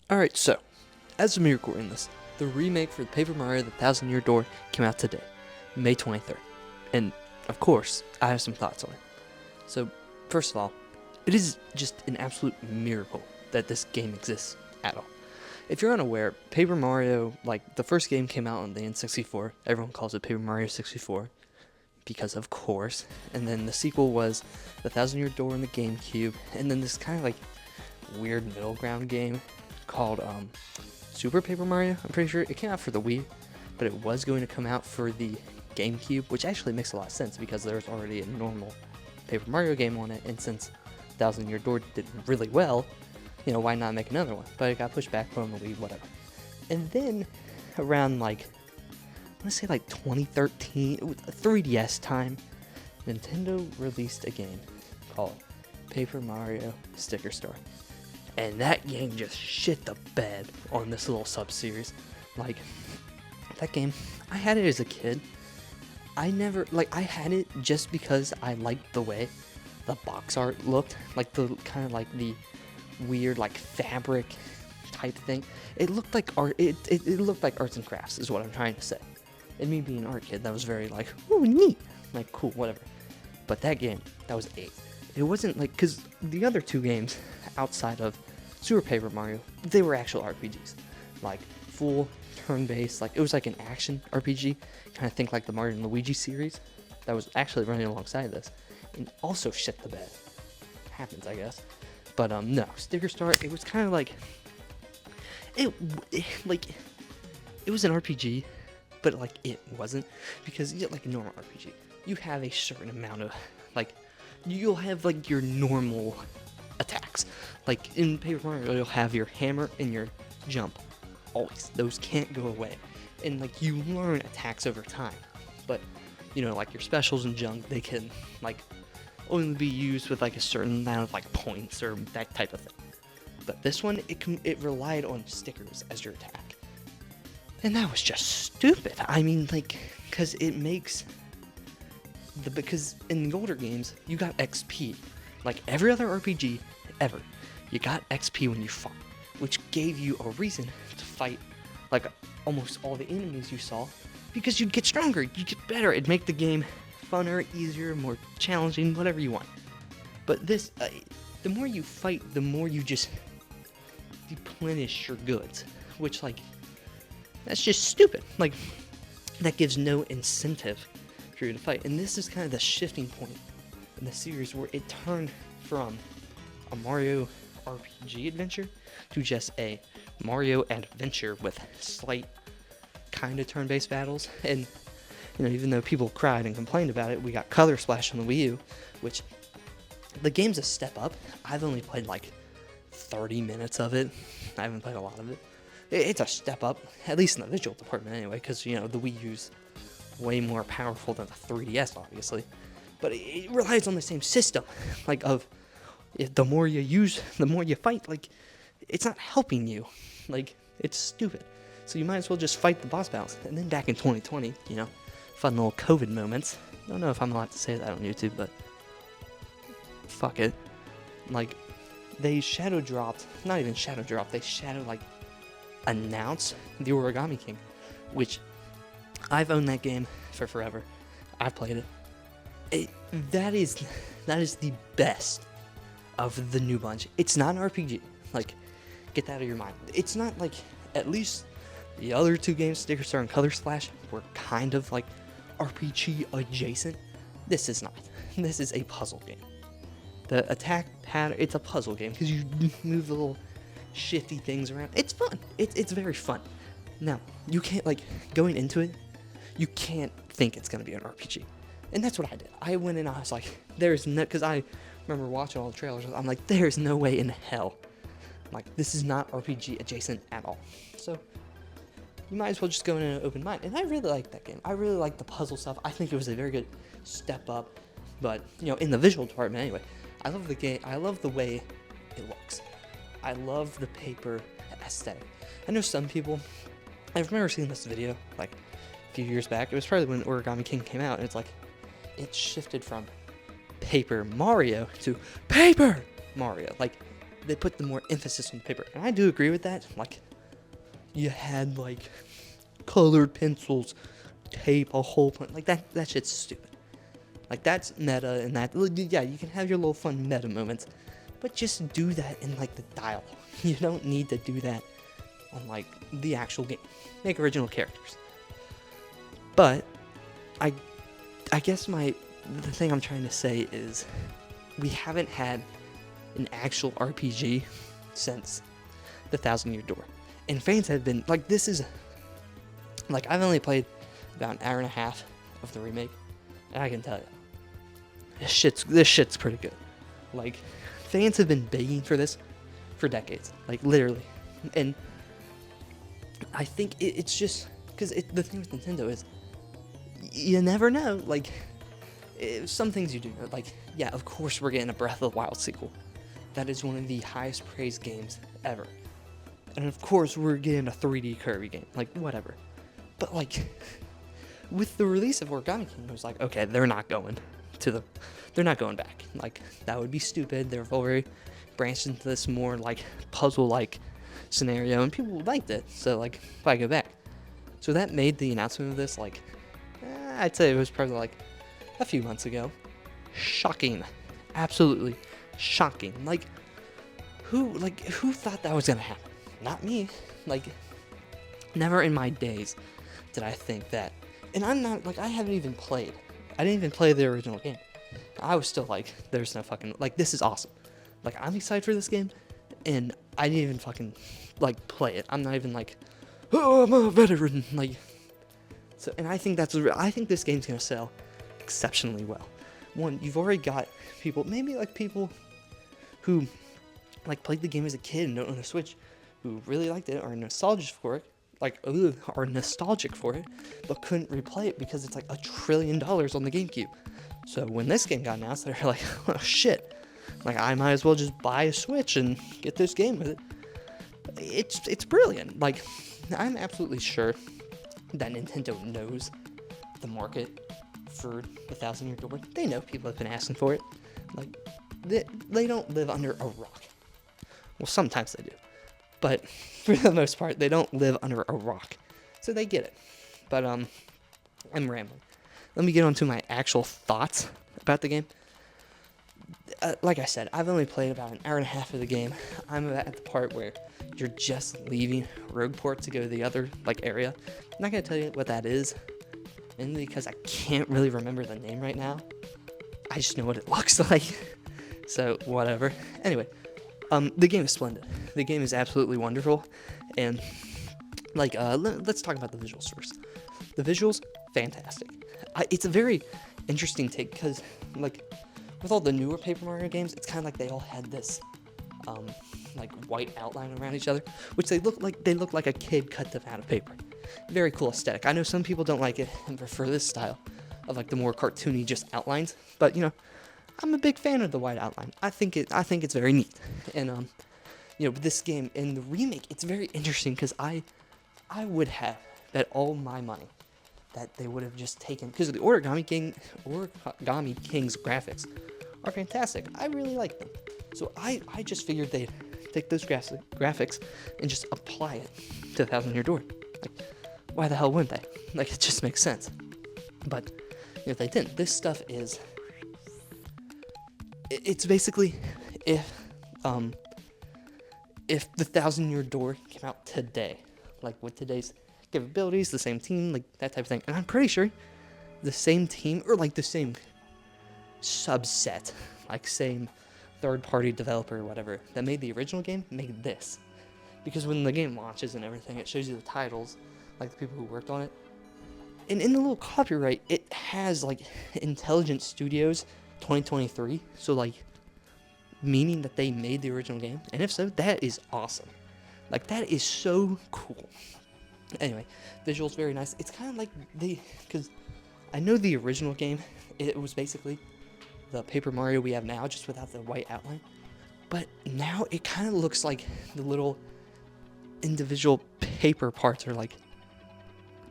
Alright, so, as of me recording this, the remake for Paper Mario The Thousand Year Door came out today, May 23rd. And, of course, I have some thoughts on it. So, first of all, it is just an absolute miracle that this game exists at all. If you're unaware, Paper Mario, the first game came out on the N64. Everyone calls it Paper Mario 64, because of course. And then the sequel was The Thousand Year Door on the GameCube, and then this kind of weird middle ground game called Super Paper Mario. I'm pretty sure it came out for the Wii, but it was going to come out for the GameCube, which actually makes a lot of sense because there's already a normal Paper Mario game on it, and since Thousand Year Door did really well, why not make another one? But it got pushed back, put on the Wii, whatever. And then around I want to say 2013, 3DS time, Nintendo released a game called Paper Mario Sticker Star. And that game just shit the bed on this little sub-series. That game, I had it as a kid. I had it just because I liked the way the box art looked. The weird, fabric type thing. It looked like art, it looked like arts and crafts is what I'm trying to say. And me being an art kid, that was very ooh, neat. Cool, whatever. But that game, that was 8. It wasn't because the other two games outside of Super Paper Mario, they were actual RPGs. Full turn-based, it was an action RPG. Kind of think the Mario and Luigi series that was actually running alongside this. And also shit the bed. Happens, I guess. But no, Sticker Star, it was kind of it was an RPG, but it wasn't, because a normal RPG, you have a certain amount of you'll have your normal attacks. In Paper Mario, you'll have your hammer and your jump. Always. Those can't go away. And you learn attacks over time. But your specials and junk, they can only be used with a certain amount of points or that type of thing. But this one, it relied on stickers as your attack. And that was just stupid. I mean, because it makes because in the older games, you got XP. Every other RPG ever, you got XP when you fought, which gave you a reason to fight almost all the enemies you saw, because you'd get stronger, you'd get better, it'd make the game funner, easier, more challenging, whatever you want. But this, the more you fight, the more you just deplenish your goods, which that's just stupid. That gives no incentive for you to fight. And this is kind of the shifting point in the series where it turned from a Mario RPG adventure to just a Mario adventure with slight kind of turn-based battles. And even though people cried and complained about it, we got Color Splash on the Wii U, which the game's a step up. I've only played 30 minutes of it. I haven't played a lot of it. It's a step up, at least in the visual department anyway, because the Wii U's way more powerful than the 3DS, obviously. But it relies on the same system, the more you use, the more you fight. It's not helping you. It's stupid. So you might as well just fight the boss battles. And then back in 2020, fun little COVID moments. I don't know if I'm allowed to say that on YouTube, but fuck it. They shadow dropped, not even shadow dropped, they announced the Origami King, which I've owned that game for forever. I've played it. That is the best of the new bunch. It's not an RPG. Get that out of your mind. It's not at least the other two games, Sticker Star and Color Splash, were kind of RPG adjacent. This is not. This is a puzzle game. The attack pattern, it's a puzzle game because you move the little shifty things around. It's fun. It's very fun. Now, you can't, going into it, you can't think it's going to be an RPG. And that's what I did. I went in, I was there's no, because I remember watching all the trailers, I'm there's no way in hell. This is not RPG adjacent at all. So, you might as well just go in an open mind. And I really like that game. I really like the puzzle stuff. I think it was a very good step up. But, in the visual department anyway, I love the game. I love the way it looks. I love the paper aesthetic. I know some people, I remember seeing this video, a few years back. It was probably when Origami King came out, and it's it shifted from Paper Mario to Paper Mario. they put the more emphasis on the paper. And I do agree with that. Like, you had, like, colored pencils, tape, a whole bunch. Like, that shit's stupid. Like, that's meta, and that, yeah, you can have your little fun meta moments, but just do that in, like, the dialogue. You don't need to do that on, like, the actual game. Make original characters. But, I guess the thing I'm trying to say is, we haven't had an actual RPG since the Thousand Year Door. And fans have been, like, this is, like, I've only played about an hour and a half of the remake, and I can tell you, this shit's pretty good. Like, fans have been begging for this for decades, like, literally. And I think it's just, because the thing with Nintendo is, you never know, like, some things you do know, like, yeah, of course we're getting a Breath of the Wild sequel. That is one of the highest praised games ever. And of course we're getting a 3D Kirby game, like, whatever. But, like, with the release of Origami King, it was like, okay, they're not going back. Like, that would be stupid. They're very branched into this more, like, puzzle-like scenario, and people liked it, so, like, why go back? So that made the announcement of this, like, I'd say it was probably, like, a few months ago. Shocking. Absolutely shocking. Like, who thought that was gonna happen? Not me. Like, never in my days did I think that. And I'm not, like, I didn't even play the original game. I was still like, there's no fucking, like, this is awesome. Like, I'm excited for this game, and I didn't even fucking, like, play it. I'm not even like, oh, I'm a veteran, like. So, and I think I think this game's gonna sell exceptionally well. One, you've already got people, maybe, like, people who, like, played the game as a kid and don't own a Switch, who really liked it, are nostalgic for it, but couldn't replay it because it's like $1 trillion on the GameCube. So when this game got announced, they're like, oh shit, like, I might as well just buy a Switch and get this game with it. It's brilliant. Like, I'm absolutely sure that Nintendo knows the market for the Thousand Year Door. They know people have been asking for it. Like, they don't live under a rock. Well, sometimes they do, but for the most part, they don't live under a rock, so they get it. But I'm rambling. Let me get on to my actual thoughts about the game. Like I said, I've only played about an hour and a half of the game. I'm at the part where you're just leaving Rogueport to go to the other, like, area. I'm not gonna tell you what that is, mainly because I can't really remember the name right now. I just know what it looks like. So, whatever. Anyway, the game is splendid. The game is absolutely wonderful. And, like, let's talk about the visuals first. The visuals, fantastic. It's a very interesting take, because, like, with all the newer Paper Mario games, it's kind of like they all had this, like, white outline around each other, which they look like a kid cut them out of paper. Very cool aesthetic. I know some people don't like it and prefer this style of, like, the more cartoony just outlines, but, you know, I'm a big fan of the white outline. I think it's very neat. And you know, this game in the remake, it's very interesting because I would have bet all my money that they would have just taken, because the Origami King's graphics are fantastic. I really like them. So I just figured they'd take those graphics and just apply it to Thousand Year Door. Like, why the hell wouldn't they? Like, it just makes sense. But, you know, they didn't. This stuff is, it's basically if the Thousand Year Door came out today, like, with today's capabilities, the same team, like, that type of thing. And I'm pretty sure the same team, or, like, the same subset, like, same third-party developer or whatever that made the original game made this. Because when the game launches and everything, it shows you the titles, like, the people who worked on it. And in the little copyright, it has, like, Intelligent Studios 2023, so, like, meaning that they made the original game. And if so, that is awesome. Like, that is so cool. Anyway, visuals very nice. It's kind of like because I know the original game, it was basically the Paper Mario we have now, just without the white outline. But now it kind of looks like the little individual paper parts are, like,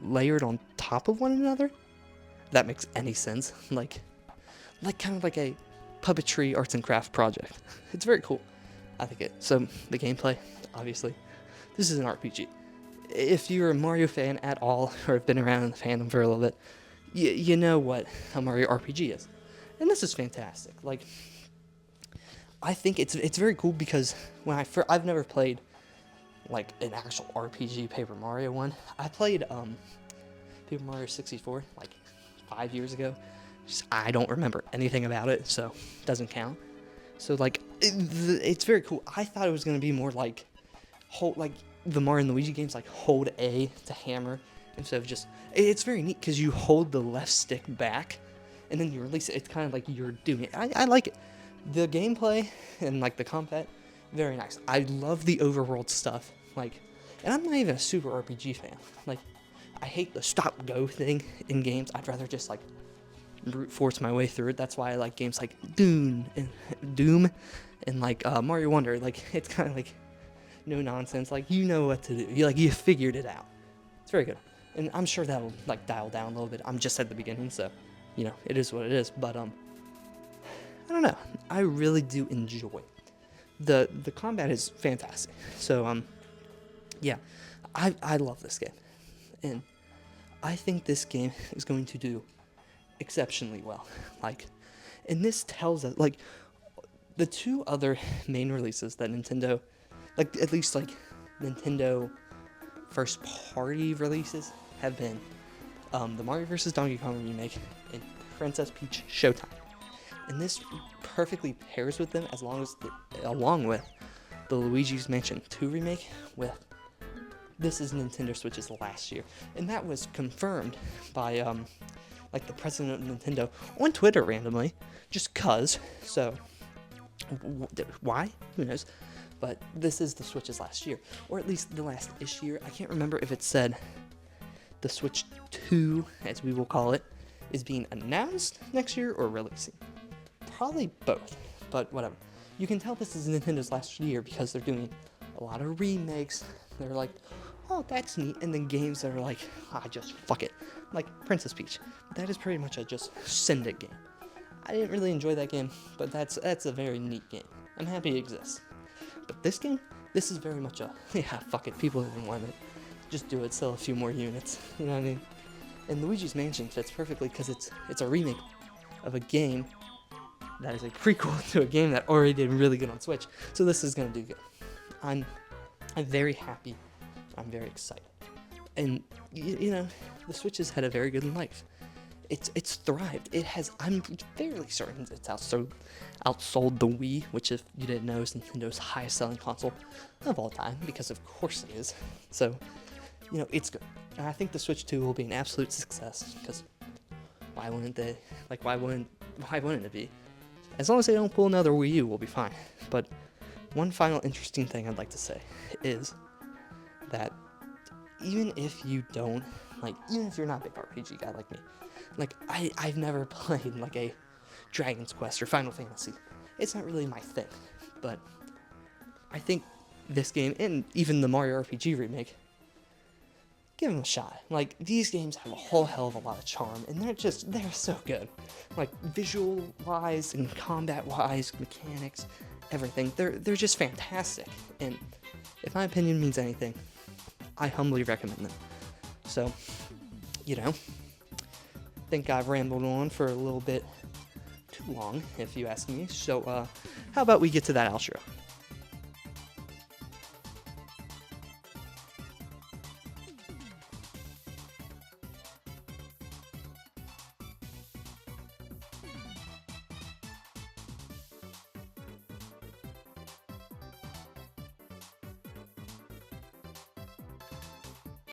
layered on top of one another. If that makes any sense. Like kind of like a puppetry arts and craft project. It's very cool. I think it. So the gameplay, obviously, this is an RPG. If you're a Mario fan at all, or have been around in the fandom for a little bit, you know what a Mario RPG is, and this is fantastic. Like, I think it's very cool because when I've never played like an actual RPG Paper Mario one. I played Paper Mario 64 like 5 years ago. I don't remember anything about it, so it doesn't count. So like it's very cool. I thought it was gonna be more like hold like the Mario and Luigi games, like hold A to hammer instead of just. It's very neat because you hold the left stick back, and then you release it. It's kind of like you're doing it. I like it. The gameplay and like the combat, very nice. I love the overworld stuff. Like, and I'm not even a super RPG fan. Like, I hate the stop go thing in games. I'd rather just like brute force my way through it. That's why I like games like Doom and like Mario Wonder. Like, it's kind of like no nonsense. Like, you know what to do. You figured it out. It's very good, and I'm sure that'll like dial down a little bit. I'm just at the beginning, so you know it is what it is. But I don't know. I really do enjoy the combat is fantastic. So yeah, I love this game, and I think this game is going to do exceptionally well. Like, and this tells us like the two other main releases that Nintendo, like at least like Nintendo first party releases have been the Mario vs. Donkey Kong remake and Princess Peach Showtime. And this perfectly pairs with them along with the Luigi's Mansion 2 remake with this is Nintendo Switch's last year. And that was confirmed by like the president of Nintendo on Twitter randomly, just cuz. So why? Who knows? But this is the Switch's last year, or at least the last-ish year. I can't remember if it said the Switch 2, as we will call it, is being announced next year or releasing. Probably both, but whatever. You can tell this is Nintendo's last year because they're doing a lot of remakes. They're like, oh, that's neat. And then games that are like, just fuck it. Like Princess Peach. That is pretty much a just send it game. I didn't really enjoy that game, but that's a very neat game. I'm happy it exists. But this game, this is very much a, fuck it. People didn't want it. Just do it, sell a few more units. You know what I mean? And Luigi's Mansion fits perfectly because it's a remake of a game that is a prequel to a game that already did really good on Switch. So this is gonna do good. I'm very happy. I'm very excited. And you know, the Switch has had a very good life. It's thrived. It has. I'm fairly certain it's outsold the Wii, which, if you didn't know, is Nintendo's highest selling console of all time, because of course it is. So, you know, it's good. And I think the Switch 2 will be an absolute success, because why wouldn't they? Like, why wouldn't it be? As long as they don't pull another Wii U, we'll be fine. But one final interesting thing I'd like to say is that even if you don't, like, even if you're not a big RPG guy like me, like, I've never played, like, a Dragon's Quest or Final Fantasy. It's not really my thing. But I think this game, and even the Mario RPG remake, give them a shot. Like, these games have a whole hell of a lot of charm, and they're so good. Like, visual-wise and combat-wise, mechanics, everything. They're just fantastic. And if my opinion means anything, I humbly recommend them. So, you know, I think I've rambled on for a little bit too long, if you ask me. So, how about we get to that outro?